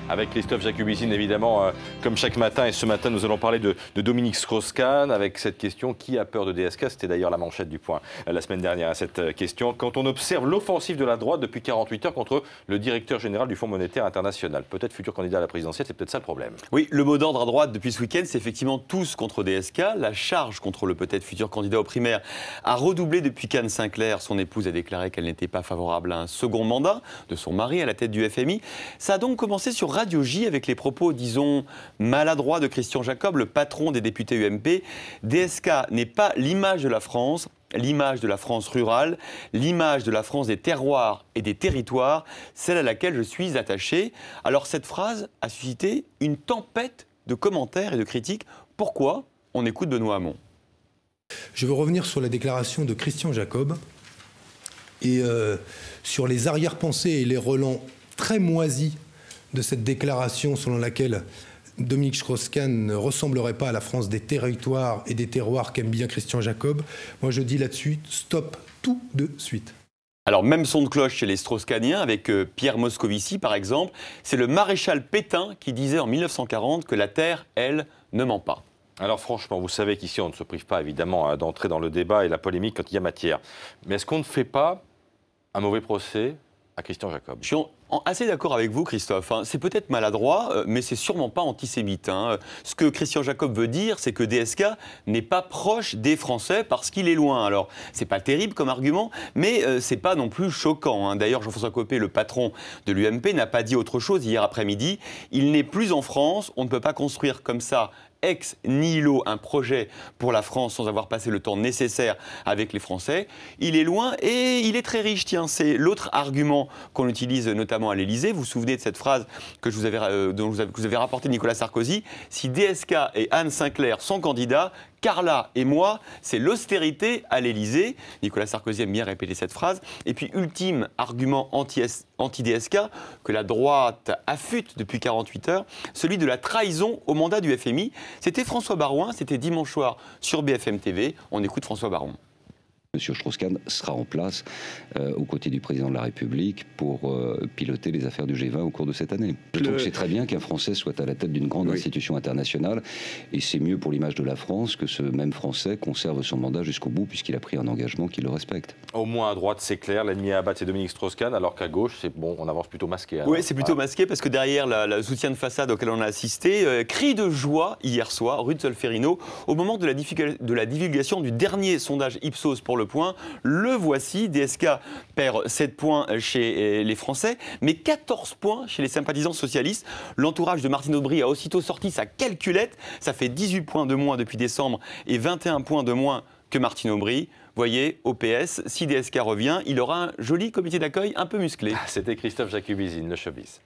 Avec Christophe Jacubizine, évidemment, comme chaque matin. Et ce matin, nous allons parler de Dominique Strauss-Kahn avec cette question: qui a peur de DSK? C'était d'ailleurs la manchette du Point la semaine dernière à cette question. Quand on observe l'offensive de la droite depuis 48 heures contre le directeur général du Fonds monétaire international, peut-être futur candidat à la présidentielle, c'est peut-être ça le problème. Oui, le mot d'ordre à droite depuis ce week-end, c'est effectivement tous contre DSK. La charge contre le peut-être futur candidat aux primaires a redoublé depuis qu'Anne Sinclair, son épouse, a déclaré qu'elle n'était pas favorable à un second mandat de son mari à la tête du FMI. Ça a donc commencé sur Radio J avec les propos, disons, maladroits de Christian Jacob, le patron des députés UMP. DSK n'est pas l'image de la France, l'image de la France rurale, l'image de la France des terroirs et des territoires, celle à laquelle je suis attaché. Alors cette phrase a suscité une tempête de commentaires et de critiques. Pourquoi? On écoute Benoît Hamon. Je veux revenir sur la déclaration de Christian Jacob et sur les arrière-pensées et les relents très moisis de cette déclaration selon laquelle Dominique Strauss-Kahn ne ressemblerait pas à la France des territoires et des terroirs qu'aime bien Christian Jacob. Moi je dis là-dessus, stop tout de suite. Alors même son de cloche chez les Strauss-Kahniens avec Pierre Moscovici par exemple. C'est le maréchal Pétain qui disait en 1940 que la terre, elle, ne ment pas. Alors franchement, vous savez qu'ici on ne se prive pas évidemment d'entrer dans le débat et la polémique quand il y a matière. Mais est-ce qu'on ne fait pas un mauvais procès à Christian Jacob? Je suis assez d'accord avec vous, Christophe. C'est peut-être maladroit, mais c'est sûrement pas antisémite. Ce que Christian Jacob veut dire, c'est que DSK n'est pas proche des Français parce qu'il est loin. Alors, c'est pas terrible comme argument, mais c'est pas non plus choquant. D'ailleurs, Jean-François Copé, le patron de l'UMP, n'a pas dit autre chose hier après-midi. Il n'est plus en France. On ne peut pas construire comme ça ex nihilo un projet pour la France sans avoir passé le temps nécessaire avec les Français. Il est loin et il est très riche. Tiens, c'est l'autre argument qu'on utilise notamment à l'Élysée. Vous vous souvenez de cette phrase que vous avez rapportée de Nicolas Sarkozy: si DSK et Anne Sinclair sont candidats, Carla et moi, c'est l'austérité à l'Élysée. Nicolas Sarkozy aime bien répéter cette phrase. Et puis, ultime argument anti-DSK, que la droite affûte depuis 48 heures, celui de la trahison au mandat du FMI. C'était François Baroin, c'était dimanche soir sur BFM TV. On écoute François Baroin. Monsieur Strauss-Kahn sera en place aux côtés du président de la République pour piloter les affaires du G20 au cours de cette année. Je trouve que c'est très bien qu'un Français soit à la tête d'une grande institution internationale, et c'est mieux pour l'image de la France que ce même Français conserve son mandat jusqu'au bout, puisqu'il a pris un engagement qu'il le respecte. Au moins à droite, c'est clair, l'ennemi à abattre, c'est Dominique Strauss-Kahn, alors qu'à gauche, c'est bon, on avance plutôt masqué. Oui, c'est plutôt masqué parce que derrière le soutien de façade auquel on a assisté, cri de joie hier soir, rue de Solferino, au moment de la divulgation du dernier sondage Ipsos pour Le Point. Le voici, DSK perd 7 points chez les Français, mais 14 points chez les sympathisants socialistes. L'entourage de Martine Aubry a aussitôt sorti sa calculette. Ça fait 18 points de moins depuis décembre et 21 points de moins que Martine Aubry. Voyez, au PS, si DSK revient, il aura un joli comité d'accueil un peu musclé. C'était Christophe Jacubizine, le showbiz.